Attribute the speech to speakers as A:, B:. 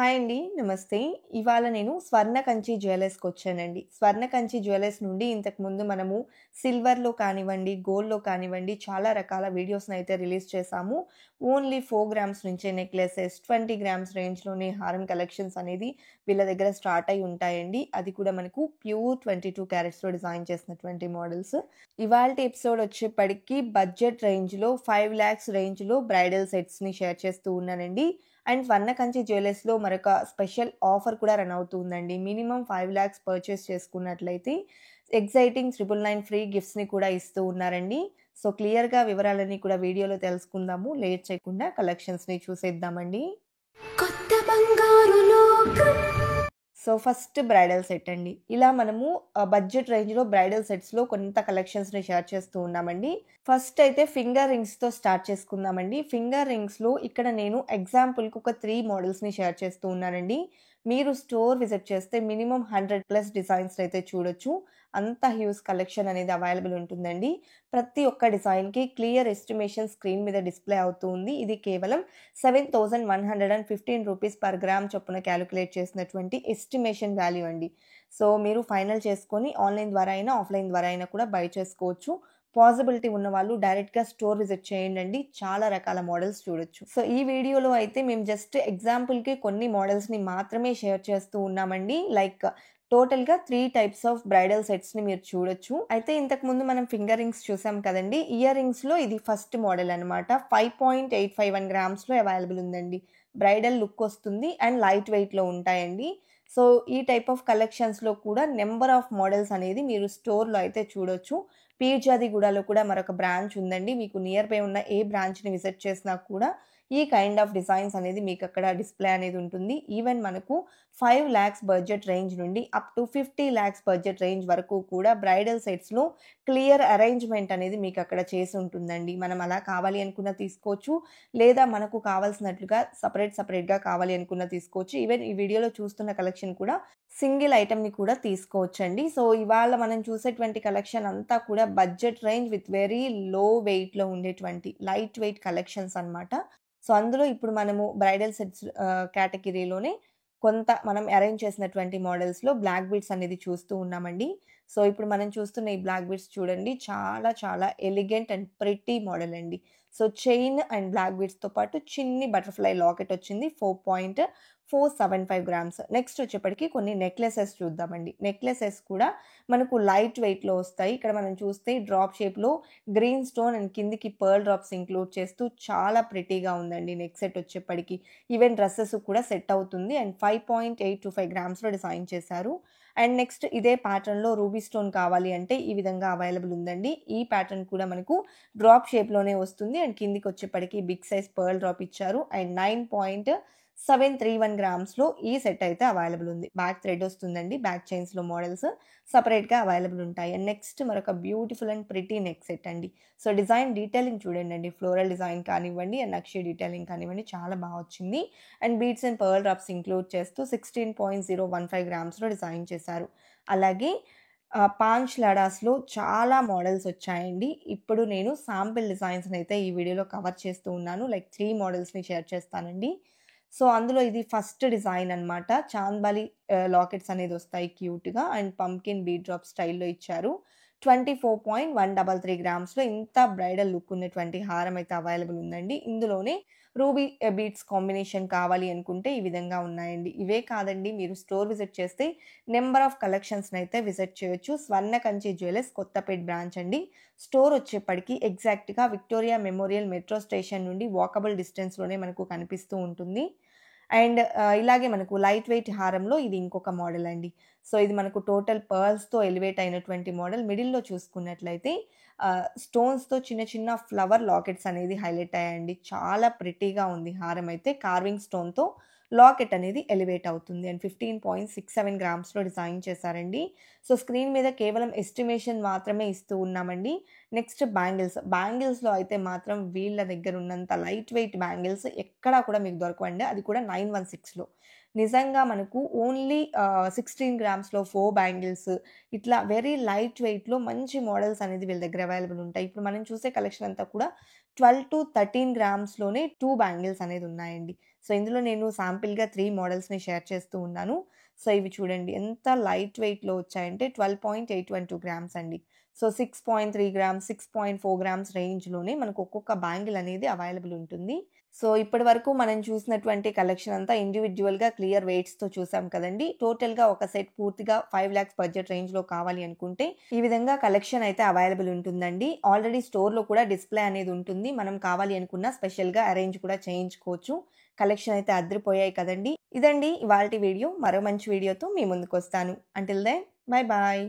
A: Hi అండి. నమస్తే. ఇవాళ నేను స్వర్ణ కంచి జ్యువెలర్స్‌కొచ్చానండి. స్వర్ణ కంచి జ్యువెలర్స్ నుండి ఇంతకుముందు మనము సిల్వర్‌లో కానివ్వండి, గోల్డ్‌లో కానివ్వండి చాలా రకాల వీడియోస్‌నైతే రిలీజ్ చేశాము. ఓన్లీ 4 గ్రామ్స్ నుంచే నెక్లెసెస్, 20 గ్రామ్స్ రేంజ్‌లోనే హారం కలెక్షన్స్ అనేది వీళ్ళ దగ్గర స్టార్ట్ అయ్యి ఉంటాయండి. అది కూడా మనకు ప్యూర్ 22 క్యారెట్స్‌లో డిజైన్ చేసినటువంటి మోడల్స్. ఇవాల్టి ఎపిసోడ్ వచ్చేప్పటికి బడ్జెట్ రేంజ్‌లో 5,00,000 రేంజ్‌లో బ్రైడల్ సెట్స్‌ని షేర్ చేస్తూ ఉన్నానండి. అండ్ స్వర్ణ కంచి జ్యువెలర్స్‌లో మరొక స్పెషల్ ఆఫర్ కూడా రన్ అవుతుందండి. మినిమమ్ 5,00,000 పర్చేస్ చేసుకున్నట్లయితే ఎక్సైటింగ్ 999 ఫ్రీ గిఫ్ట్స్‌ని కూడా ఇస్తూ ఉన్నారండి. సో, క్లియర్‌గా వివరాలన్నీ కూడా వీడియోలో తెలుసుకుందాము. లేట్ చేయకుండా కలెక్షన్స్‌ని చూసేద్దామండి. కొత్త బంగారు లోకం. సో, ఫస్ట్ బ్రైడల్ సెట్ అండి. ఇలా మనము బడ్జెట్ రేంజ్‌లో బ్రైడల్ సెట్స్‌లో కొంత కలెక్షన్స్‌ని షేర్ చేస్తూ ఉన్నామండి. ఫస్ట్ అయితే ఫింగర్ రింగ్స్‌తో స్టార్ట్ చేసుకుందామండి. ఫింగర్ రింగ్స్‌లో ఇక్కడ నేను ఎగ్జాంపుల్‌కి ఒక 3 మోడల్స్‌ని షేర్ చేస్తూ ఉన్నానండి. మీరు స్టోర్ విజిట్ చేస్తే మినిమమ్ 100+ డిజైన్స్ అయితే చూడొచ్చు. అంత హ్యూజ్ కలెక్షన్ అనేది అవైలబుల్ ఉంటుందండి. ప్రతి ఒక్క డిజైన్‌కి క్లియర్ ఎస్టిమేషన్ స్క్రీన్ మీద డిస్‌ప్లే అవుతూ ఉంది. ఇది కేవలం 7,115 రూపీస్ పర్ గ్రామ్ చొప్పున క్యాలిక్యులేట్ చేసినటువంటి ఎస్టిమేషన్ వాల్యూ అండి. సో, మీరు ఫైనల్ చేసుకొని ఆన్‌లైన్ ద్వారా అయినా, ఆఫ్‌లైన్ ద్వారా అయినా కూడా బై చేసుకోవచ్చు. పాజిబిలిటీ ఉన్నవాళ్ళు డైరెక్ట్‌గా స్టోర్ విజిట్ చేయండండి. చాలా రకాల మోడల్స్ చూడొచ్చు. సో, ఈ వీడియోలో అయితే మేము జస్ట్ ఎగ్జాంపుల్‌కి కొన్ని మోడల్స్‌ని మాత్రమే షేర్ చేస్తూ ఉన్నామండి. లైక్ టోటల్‌గా 3 టైప్స్ ఆఫ్ బ్రైడల్ సెట్స్‌ని మీరు చూడొచ్చు. అయితే ఇంతకుముందు మనం ఫింగర్ రింగ్స్ చూసాం కదండీ! ఇయర్ రింగ్స్‌లో ఇది ఫస్ట్ మోడల్ అనమాట. 5.851 గ్రామ్స్‌లో అవైలబుల్ ఉందండి. బ్రైడల్ లుక్ వస్తుంది అండ్ లైట్ వెయిట్‌లో ఉంటాయండి. సో, ఈ టైప్ ఆఫ్ కలెక్షన్స్‌లో కూడా నంబర్ ఆఫ్ మోడల్స్ అనేది మీరు స్టోర్‌లో అయితే చూడొచ్చు. పీర్జాదిగూడలో కూడా మరొక బ్రాంచ్ ఉందండి. మీకు నియర్ బై ఉన్న ఏ బ్రాంచ్‌ని విజిట్ చేసినా కూడా ఈ కైండ్ ఆఫ్ డిజైన్స్ అనేది మీకక్కడ డిస్‌ప్లే అనేది ఉంటుంది. ఈవెన్ మనకు 5,00,000 బడ్జెట్ రేంజ్ నుండి అప్ టు 50,00,000 బడ్జెట్ రేంజ్ వరకు కూడా బ్రైడల్ సెట్స్‌లో క్లియర్ అరేంజ్‌మెంట్ అనేది మీకక్కడ చేసుంటుందండి. మనం అలా కావాలి అనుకున్న తీసుకోవచ్చు. లేదా మనకు కావాల్సినట్లుగా సెపరేట్‌గా కావాలి అనుకున్న తీసుకోవచ్చు. ఈవెన్ ఈ వీడియోలో చూస్తున్న కలెక్షన్ కూడా సింగిల్ ఐటెమ్‌ని కూడా తీసుకోవచ్చండి. సో, ఇవాళ మనం చూసేటువంటి కలెక్షన్ అంతా కూడా budget range with very low వెయిట్‌లో ఉండేటువంటి లైట్ వెయిట్ కలెక్షన్స్ అన్నమాట. సో, అందులో ఇప్పుడు మనము బ్రైడల్ సెట్స్ కేటగిరీలోనే కొంత మనం అరేంజ్ చేసినటువంటి మోడల్స్‌లో బ్లాక్ బీడ్స్ అనేది చూస్తూ ఉన్నామండి. సో, ఇప్పుడు మనం చూస్తున్న ఈ బ్లాక్ బీడ్స్ చూడండి చాలా ఎలిగెంట్ అండ్ ప్రిటీ మోడల్ అండి. సో, చైన్ అండ్ బ్లాక్ బీడ్స్‌తో పాటు చిన్ని బటర్‌ఫ్లై లాకెట్ వచ్చింది. 4.475 గ్రామ్స్. నెక్స్ట్ వచ్చేప్పటికి కొన్ని నెక్లెసెస్ చూద్దామండి. నెక్లెసెస్ కూడా మనకు లైట్ వెయిట్‌లో వస్తాయి. ఇక్కడ మనం చూస్తే డ్రాప్ షేప్‌లో గ్రీన్ స్టోన్ అండ్ కిందికి పర్ల్ డ్రాప్స్ ఇంక్లూడ్ చేస్తూ చాలా ప్రిటీగా ఉందండి నెక్ సెట్ వచ్చేప్పటికి. ఈవెన్ డ్రెసెస్ కూడా సెట్ అవుతుంది. అండ్ 5.825 గ్రామ్స్‌లో డిజైన్ చేశారు. అండ్ నెక్స్ట్ ఇదే ప్యాటర్న్‌లో రూబీ స్టోన్ కావాలి అంటే ఈ విధంగా అవైలబుల్ ఉందండి. ఈ ప్యాటర్న్ కూడా మనకు డ్రాప్ షేప్‌లోనే వస్తుంది. అండ్ కిందికొచ్చేప్పటికి బిగ్ సైజ్ పర్ల్ డ్రాప్ ఇచ్చారు. అండ్ 9.731 గ్రామ్స్‌లో ఈ సెట్ అయితే అవైలబుల్ ఉంది. బ్యాక్ థ్రెడ్ వస్తుందండి. బ్యాక్ చైన్స్‌లో మోడల్స్ సెపరేట్‌గా అవైలబుల్ ఉంటాయి. అండ్ నెక్స్ట్ మరొక beautiful and pretty neck set అండి. సో, డిజైన్ డీటెయిలింగ్ చూడండండి. ఫ్లోరల్ డిజైన్ కానివ్వండి అండ్ నక్షి డీటెయిలింగ్ కానివ్వండి చాలా బా వచ్చింది. And beads and pearl drops include చేస్తూ 16.015 గ్రామ్స్‌లో డిజైన్ చేశారు. అలాగే పాంచ్ లడాస్‌లో చాలా మోడల్స్ వచ్చాయండి. ఇప్పుడు నేను శాంపిల్ డిజైన్స్‌నైతే ఈ వీడియోలో కవర్ చేస్తూ ఉన్నాను. లైక్ 3 మోడల్స్‌ని షేర్ చేస్తానండి. సో, అందులో ఇది ఫస్ట్ డిజైన్ అన్నమాట. చాంద్‌బాలి లాకెట్స్ అనేదొస్తాయి క్యూట్‌గా అండ్ పంకిన్ బీడ్ డ్రాప్ స్టైల్‌లో ఇచ్చారు. 24.133 గ్రామ్స్‌లో ఇంత బ్రైడల్ లుక్ ఉన్నటువంటి హారం అయితే అవైలబుల్ ఉందండి. ఇందులోనే రూబీ బీడ్స్ కాంబినేషన్ కావాలి అనుకుంటే ఈ విధంగా ఉన్నాయండి. ఇవే కాదండి మీరు స్టోర్ విజిట్ చేస్తే నంబర్ ఆఫ్ కలెక్షన్స్‌నైతే విజిట్ చేయొచ్చు. స్వర్ణ కంచి జ్యువెలర్స్ కొత్తపేట్ బ్రాంచ్ అండి. స్టోర్ వచ్చేప్పటికి ఎగ్జాక్ట్‌గా విక్టోరియా మెమోరియల్ మెట్రో స్టేషన్ నుండి వాకబుల్ డిస్టెన్స్‌లోనే మనకు కనిపిస్తూ ఉంటుంది. అండ్ ఇలాగే మనకు లైట్ వెయిట్ హారంలో ఇది ఇంకొక మోడల్ అండి. సో, ఇది మనకు టోటల్ పర్ల్స్‌తో ఎలివేట్ అయినటువంటి మోడల్. మిడిల్‌లో చూసుకున్నట్లయితే స్టోన్స్‌తో చిన్న ఫ్లవర్ లాకెట్స్ అనేది హైలైట్ అయ్యాయండి. చాలా ప్రిటీగా ఉంది హారం అయితే. కార్వింగ్ స్టోన్‌తో లాకెట్ అనేది ఎలివేట్ అవుతుంది. అండ్ 15.67 గ్రామ్స్‌లో డిజైన్ చేశారండి. సో, స్క్రీన్ మీద కేవలం ఎస్టిమేషన్ మాత్రమే ఇస్తూ ఉన్నామండి. Next bangles. బ్యాంగిల్స్‌లో అయితే మాత్రం వీళ్ళ దగ్గర ఉన్నంత లైట్ వెయిట్ బ్యాంగిల్స్ ఎక్కడా కూడా మీకు దొరకవండి. అది కూడా 916లో. నిజంగా మనకు ఓన్లీ 16 గ్రామ్స్‌లో 4 బ్యాంగిల్స్ ఇట్లా వెరీ లైట్ వెయిట్‌లో మంచి మోడల్స్ అనేది వీళ్ళ దగ్గర అవైలబుల్ ఉంటాయి. ఇప్పుడు మనం చూసే కలెక్షన్ అంతా కూడా 12-13 గ్రామ్స్‌లోనే 2 బ్యాంగిల్స్ అనేది ఉన్నాయండి. సో, ఇందులో నేను శాంపిల్‌గా 3 మోడల్స్‌ని షేర్ చేస్తూ ఉన్నాను. సో, ఇవి చూడండి ఎంత లైట్ వెయిట్‌లో వచ్చాయంటే 12.812 గ్రామ్స్ అండి. సో, 6.3 గ్రామ్స్, 6.4 గ్రామ్స్ రేంజ్‌లోనే మనకు ఒక్కొక్క బ్యాంగిల్ అనేది అవైలబుల్ ఉంటుంది. సో, ఇప్పటి వరకు మనం చూసినటువంటి కలెక్షన్ అంతా ఇండివిడ్యువల్‌గా క్లియర్ వెయిట్స్‌తో చూసాం కదండీ! టోటల్‌గా ఒక సెట్ పూర్తిగా 5,00,000 బడ్జెట్ రేంజ్‌లో కావాలి అనుకుంటే, ఈ విధంగా కలెక్షన్ అయితే అవైలబుల్ ఉంటుందండి. ఆల్రెడీ స్టోర్‌లో కూడా డిస్‌ప్లే అనేది ఉంటుంది. మనం కావాలి అనుకున్న స్పెషల్‌గా అరేంజ్ కూడా చేయించుకోవచ్చు. కలెక్షన్ అయితే అదిరిపోయాయి కదండీ! ఇదండి ఇవాల్టి వీడియో. మరో మంచి వీడియోతో మీ ముందుకొస్తాను. Until then bye bye.